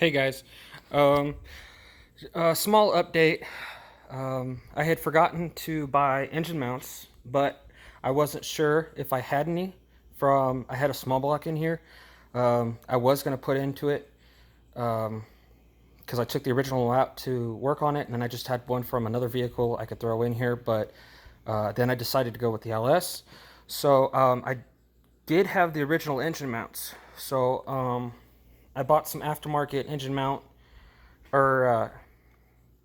Hey guys, um, a small update. I had forgotten to buy engine mounts, but I wasn't sure if I had any I had a small block in here. I was going to put into it because I took the original out to work on it, and then I just had one from another vehicle I could throw in here, but then I decided to go with the LS. So I did have the original engine mounts. So I bought some aftermarket engine mount or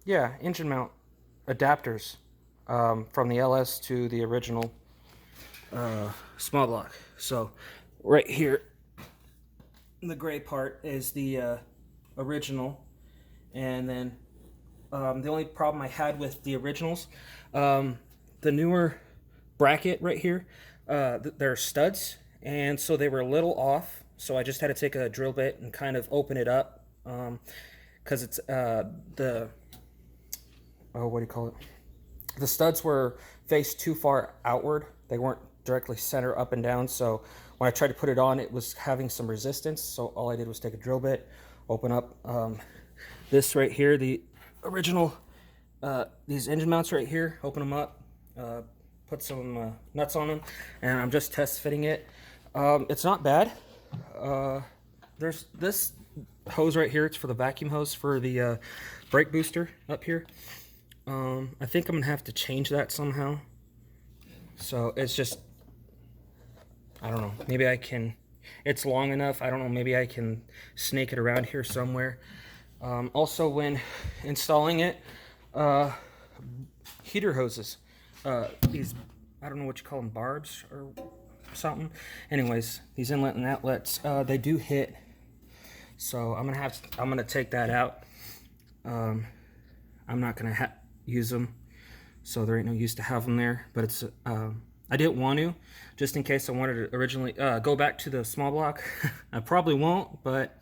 yeah, engine mount adapters from the LS to the original small block. So right here, the gray part is the original, and then the only problem I had with the originals, the newer bracket right here, they're studs, and so they were a little off. So I just had to take a drill bit and kind of open it up because it's the what do you call it? The studs were faced too far outward. They weren't directly center up and down. So when I tried to put it on, it was having some resistance. So all I did was take a drill bit, open up this right here, the original, these engine mounts right here, open them up, put some nuts on them, and I'm just test fitting it. It's not bad. There's this hose right here. It's for the vacuum hose for the brake booster up here. I think I'm gonna have to change that somehow. So it's just, I don't know, maybe I can, it's long enough, I don't know, maybe I can snake it around here somewhere. Also, when installing it, heater hoses, these, I don't know what you call them, barbs or something. Anyways, these inlet and outlets, they do hit. So I'm gonna take that out. I'm not gonna use them, so there ain't no use to have them there. But it's I didn't want to, just in case I wanted to originally go back to the small block. I probably won't, but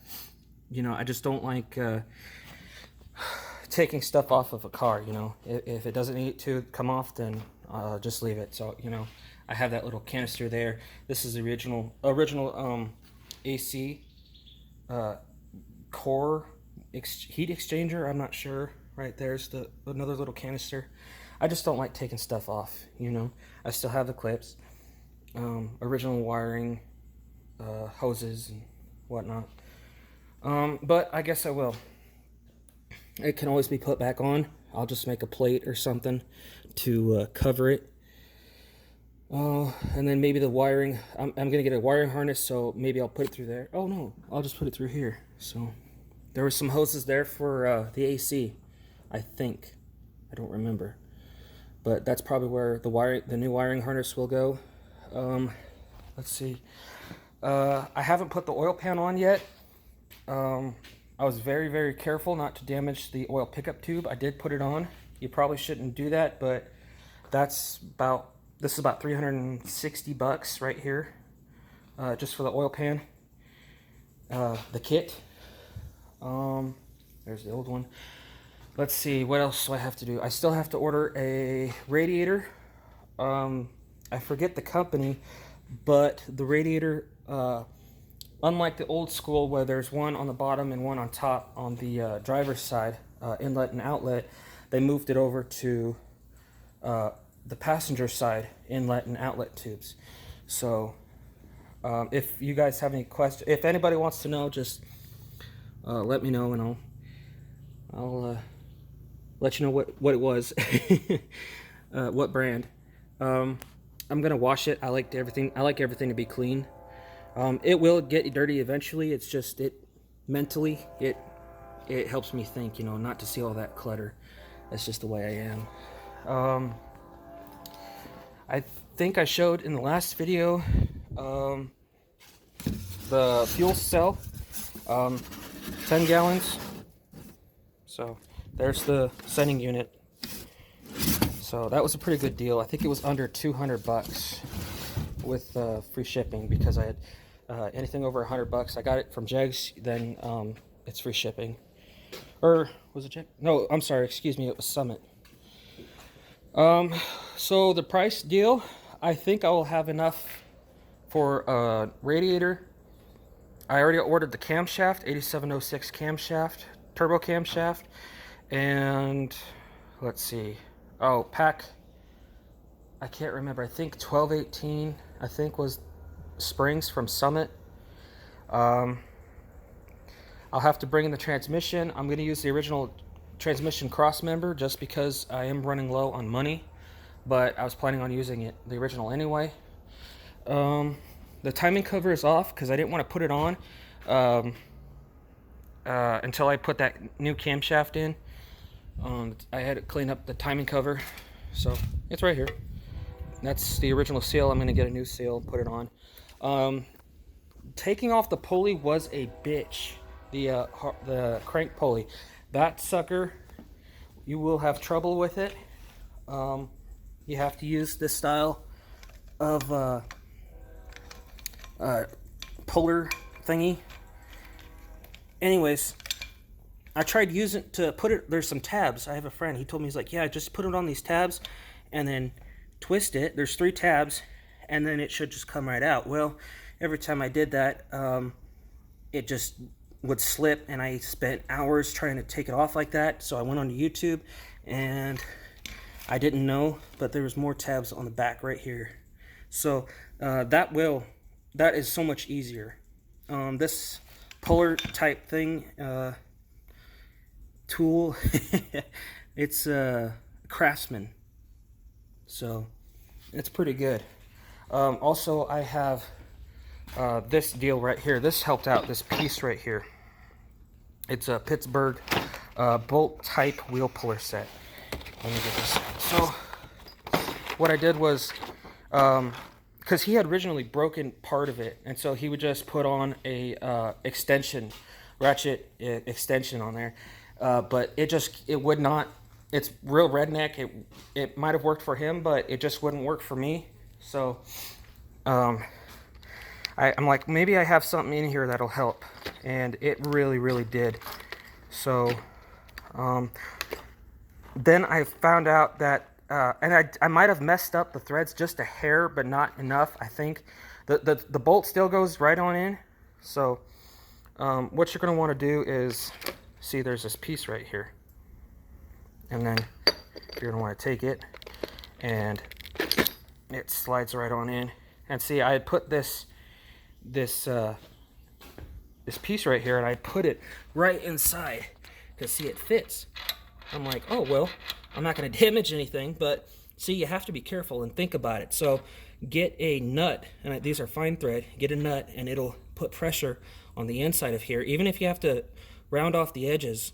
you know, I just don't like taking stuff off of a car. You know, if it doesn't need to come off, then just leave it. So you know, I have that little canister there. This is the original AC core heat exchanger. I'm not sure. Right there's another little canister. I just don't like taking stuff off, you know. I still have the clips, original wiring, hoses and whatnot. But I guess I will. It can always be put back on. I'll just make a plate or something to cover it. And then maybe the wiring, I'm gonna get a wiring harness, so maybe I'll put it through there. Oh no, I'll just put it through here. So there were some hoses there for the AC, I think. I don't remember, but that's probably where the new wiring harness will go. Let's see. I haven't put the oil pan on yet. I was very careful not to damage the oil pickup tube. I did put it on. You probably shouldn't do that, but this is about 360 bucks right here, just for the oil pan. The kit. There's the old one. Let's see, what else do I have to do? I still have to order a radiator. I forget the company, but the radiator, unlike the old school where there's one on the bottom and one on top on the driver's side, inlet and outlet, they moved it over to the passenger side inlet and outlet tubes. So if you guys have any questions, if anybody wants to know, just let me know, and I'll let you know what it was, what brand. I'm gonna wash it. I like everything to be clean. It will get dirty eventually. It's just mentally it helps me think, you know, not to see all that clutter. That's just the way I am. I think I showed in the last video the fuel cell, 10 gallons. So there's the sending unit. So that was a pretty good deal. I think it was under 200 bucks with free shipping, because I had anything over 100 bucks. I got it from Jegs, then it's free shipping. Or was it Jag? No, I'm sorry, excuse me, it was Summit. So the price deal, I think I will have enough for a radiator, I already ordered the camshaft, 8706 camshaft, turbo camshaft, and let's see. Oh, pack. I can't remember. I think 1218. I think was springs from Summit. I'll have to bring in the transmission. I'm going to use the original transmission cross member just because I am running low on money, but I was planning on using the original anyway. The timing cover is off because I didn't want to put it on until I put that new camshaft in. I had to clean up the timing cover, so it's right here. That's the original seal. I'm going to get a new seal and put it on. Taking off the pulley was a bitch. The crank pulley, that sucker, you will have trouble with it. You have to use this style of puller thingy. Anyways, I tried using to put it. There's some tabs. I have a friend. He told me, he's like, yeah, just put it on these tabs, and then twist it. There's 3 tabs, and then it should just come right out. Well, every time I did that, it just would slip, and I spent hours trying to take it off like that. So I went on YouTube, and I didn't know, but there was more tabs on the back right here. So that is so much easier. This puller type thing tool, it's Craftsman, so it's pretty good. Also, I have this deal right here. This helped out, this piece right here. It's a Pittsburgh bolt type wheel puller set. Let me get this. So what I did was, because he had originally broken part of it, and so he would just put on a ratchet extension on there, but it would not. It's real redneck. It might have worked for him, but it just wouldn't work for me. So I'm like, maybe I have something in here that'll help, and it really did. So then I found out that, and I might have messed up the threads just a hair, but not enough. I think the bolt still goes right on in. So what you're going to want to do is, see, there's this piece right here, and then you're going to want to take it, and it slides right on in. And see, I had put this piece right here, and I put it right inside because, see, it fits. I'm like, oh, well, I'm not going to damage anything, but see, you have to be careful and think about it. So get a nut, and these are fine thread, get a nut, and it'll put pressure on the inside of here, even if you have to round off the edges,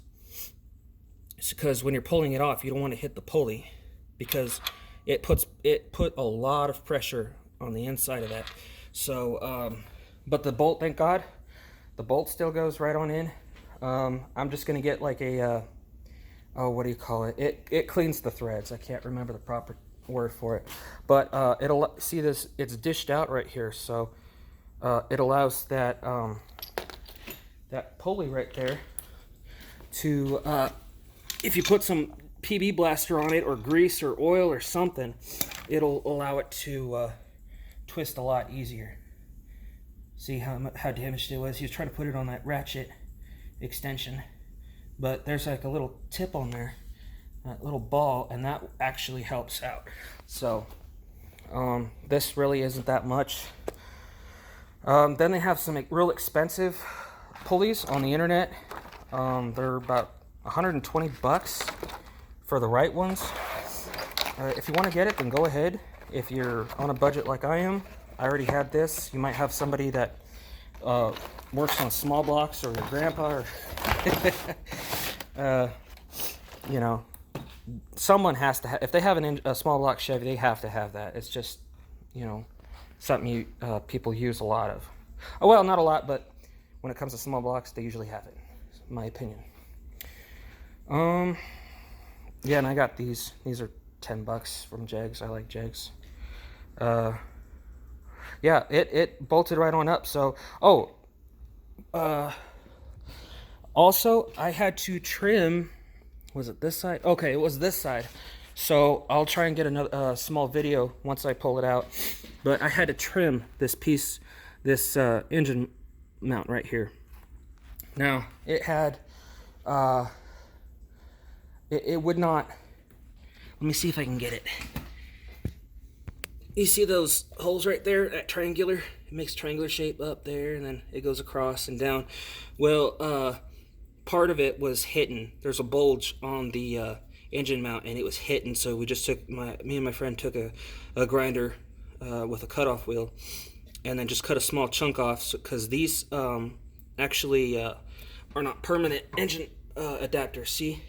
because when you're pulling it off, you don't want to hit the pulley, because it put a lot of pressure on the inside of that. So but the bolt, thank God, the bolt still goes right on in. I'm just gonna get like a what do you call it? It cleans the threads. I can't remember the proper word for it, but it'll, see this, it's dished out right here, so it allows that that pulley right there to, if you put some PB blaster on it, or grease or oil or something, it'll allow it to twist a lot easier. See how damaged it was? He was trying to put it on that ratchet extension, but there's like a little tip on there, that little ball, and that actually helps out. So this really isn't that much. Then they have some real expensive pulleys on the internet. They're about 120 bucks for the right ones. If you want to get it, then go ahead. If you're on a budget like I am, I already had this. You might have somebody that works on small blocks, or your grandpa, or you know, someone has to have. If they have a small block Chevy, they have to have that. It's just, you know, something people use a lot of. Oh, well, not a lot, but when it comes to small blocks, they usually have it, in my opinion. Yeah, and I got these. These are 10 bucks from Jegs. I like Jegs. Yeah, it bolted right on up. So, also, I had to trim, was it this side? Okay, it was this side. So I'll try and get another small video once I pull it out. But I had to trim this piece, this engine mount right here. Now, it had, it would not, let me see if I can get it. You see those holes right there, that triangular? It makes triangular shape up there, and then it goes across and down. Well, part of it was hidden. There's a bulge on the engine mount, and it was hidden, so we just took, me and my friend took a grinder with a cutoff wheel, and then just cut a small chunk off, because these actually are not permanent engine adapters, see?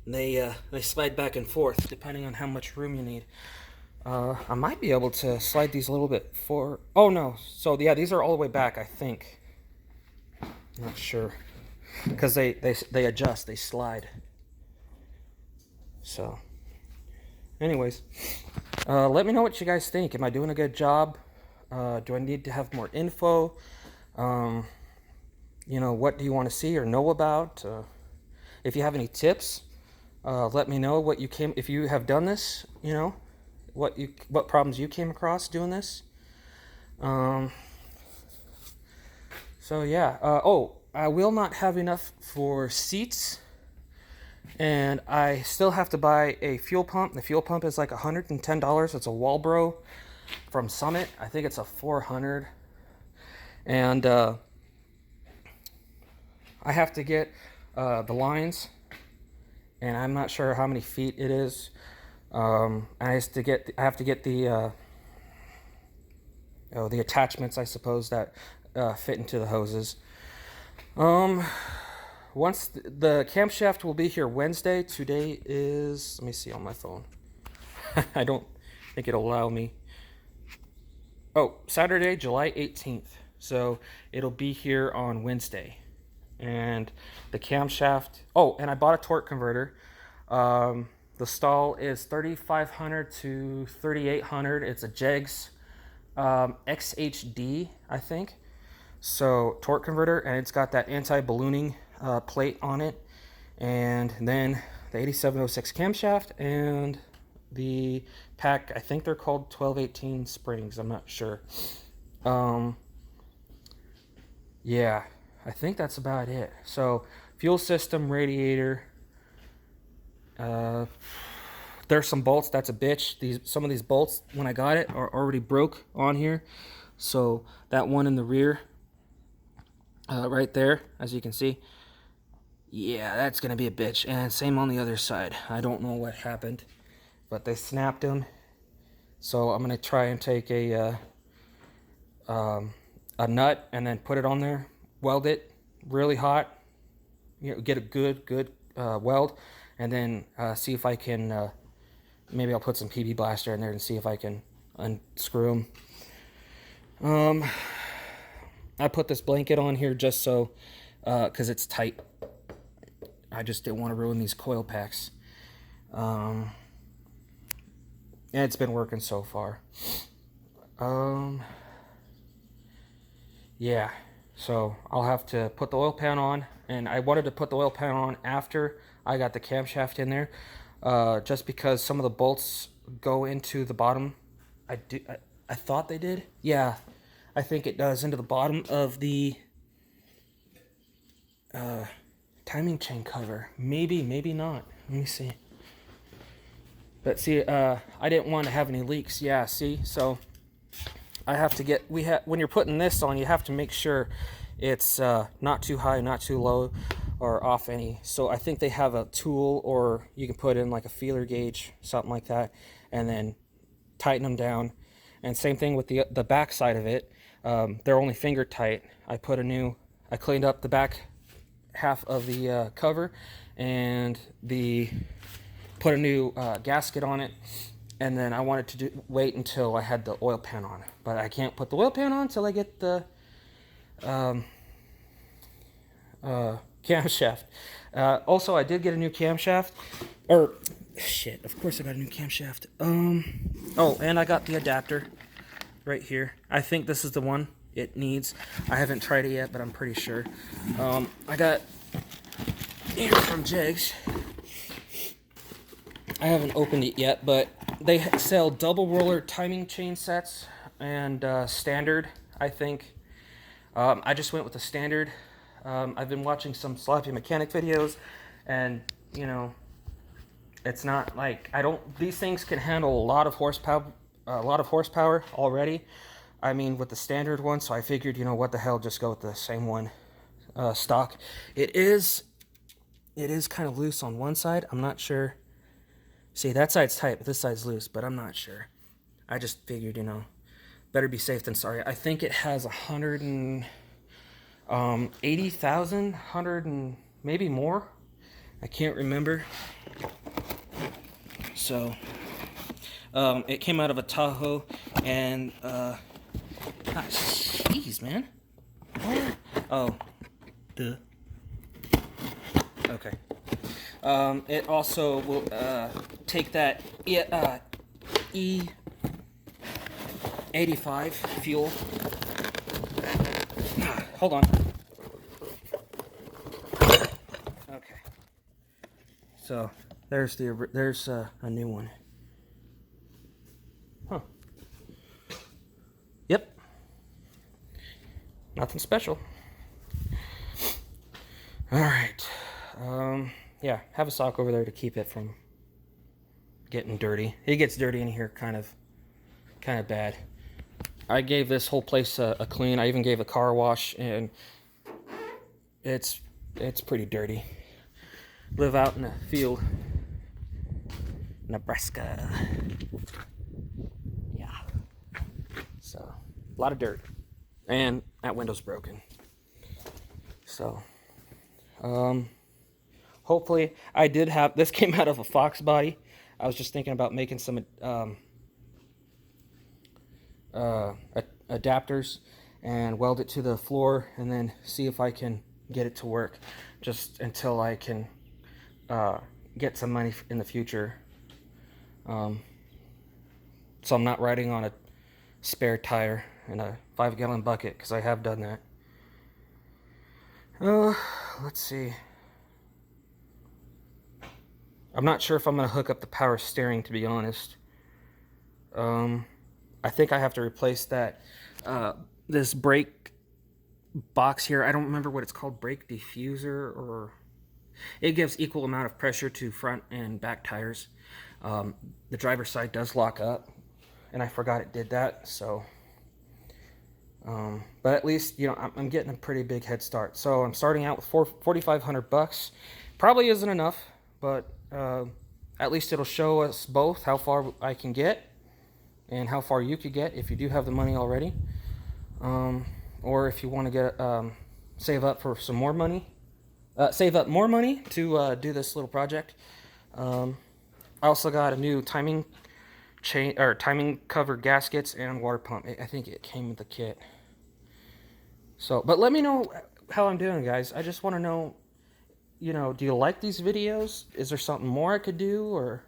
They slide back and forth depending on how much room you need. I might be able to slide these a little bit forward. Oh no, so yeah, these are all the way back, I think. Not sure, because they adjust, they slide. So, anyways, let me know what you guys think. Am I doing a good job? Do I need to have more info? You know, what do you want to see or know about? If you have any tips, let me know what you if you have done this, you know, what problems you came across doing this. So yeah, oh, I will not have enough for seats, and I still have to buy a fuel pump. The fuel pump is like $110. It's a Walbro from Summit. I think it's a 400, and I have to get the lines, and I'm not sure how many feet it is. I have to get the the attachments, I suppose, that fit into the hoses. Once the camshaft will be here Wednesday. Today is, let me see on my phone. I don't think it'll allow me. Oh, Saturday, July 18th. So it'll be here on Wednesday. And the camshaft, oh, and I bought a torque converter. The stall is 3,500 to 3,800. It's a Jegs XHD, I think. So torque converter, and it's got that anti-ballooning plate on it, and then the 8706 camshaft and the pack. I think they're called 1218 springs. I'm not sure. Yeah, I think that's about it. So fuel system, radiator. There's some bolts. That's a bitch. Some of these bolts, when I got it, are already broke on here. So that one in the rear, right there, as you can see, yeah, that's gonna be a bitch. And same on the other side. I don't know what happened, but they snapped them. So I'm gonna try and take a nut and then put it on there, weld it really hot, you know, get a good weld, and then see if I can. Maybe I'll put some PB Blaster in there and see if I can unscrew them. I put this blanket on here just so, because it's tight. I just didn't want to ruin these coil packs. And it's been working so far. Yeah, so I'll have to put the oil pan on, and I wanted to put the oil pan on after I got the camshaft in there, just because some of the bolts go into the bottom. I thought they did. Yeah, I think it does, into the bottom of the timing chain cover. Maybe not. Let me see. But see, I didn't want to have any leaks. Yeah, see, so I have to get, when you're putting this on, you have to make sure it's not too high, not too low, or off any. So I think they have a tool, or you can put in like a feeler gauge, something like that, and then tighten them down. And same thing with the back side of it. They're only finger tight. I cleaned up the back half of the cover, and put a new gasket on it. And then I wanted to wait until I had the oil pan on, but I can't put the oil pan on until I get the camshaft. Also, I did get a new camshaft, or shit, of course I got a new camshaft. Oh, and I got the adapter right here. I think this is the one it needs. I haven't tried it yet, but I'm pretty sure. I got here from Jegs. I haven't opened it yet, but they sell double roller timing chain sets and standard, I think. I just went with the standard. I've been watching some sloppy mechanic videos, and you know, it's not like these things can handle a lot of horsepower already. I mean, with the standard one, so I figured, you know, what the hell, just go with the same one, stock. It is kind of loose on one side. I'm not sure. See, that side's tight, but this side's loose, but I'm not sure. I just figured, you know, better be safe than sorry. I think it has 180,000, 100 and maybe more. I can't remember. So, it came out of a Tahoe, and, jeez, man. Oh, duh. Okay. It also will take that E85 fuel. Hold on. Okay. So there's a new one. Huh. Yep. Nothing special. All right. Yeah, have a sock over there to keep it from getting dirty. It gets dirty in here kind of bad. I gave this whole place a clean. I even gave a car wash, and it's pretty dirty. Live out in a field, Nebraska. Yeah. So, a lot of dirt. And that window's broken. So, hopefully, I did have, this came out of a Fox body. I was just thinking about making some adapters and weld it to the floor, and then see if I can get it to work, just until I can get some money in the future. So I'm not riding on a spare tire in a 5-gallon bucket, because I have done that. Let's see. I'm not sure if I'm going to hook up the power steering, to be honest. I think I have to replace that, this brake box here. I don't remember what it's called, brake diffuser, or it gives equal amount of pressure to front and back tires. The driver's side does lock up, and I forgot it did that, so but at least, you know, I'm getting a pretty big head start. So I'm starting out with $4,500. Probably isn't enough, but at least it'll show us both how far I can get and how far you could get if you do have the money already, or if you want to get save up for some more money, save up more money to do this little project. I also got a new timing chain, or timing cover gaskets, and water pump. I think it came with the kit. So, but let me know how I'm doing, guys. I just want to know, you know, do you like these videos? Is there something more I could do, or,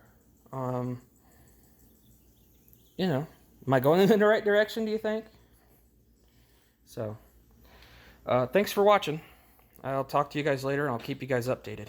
you know, am I going in the right direction, do you think? So, thanks for watching. I'll talk to you guys later, and I'll keep you guys updated.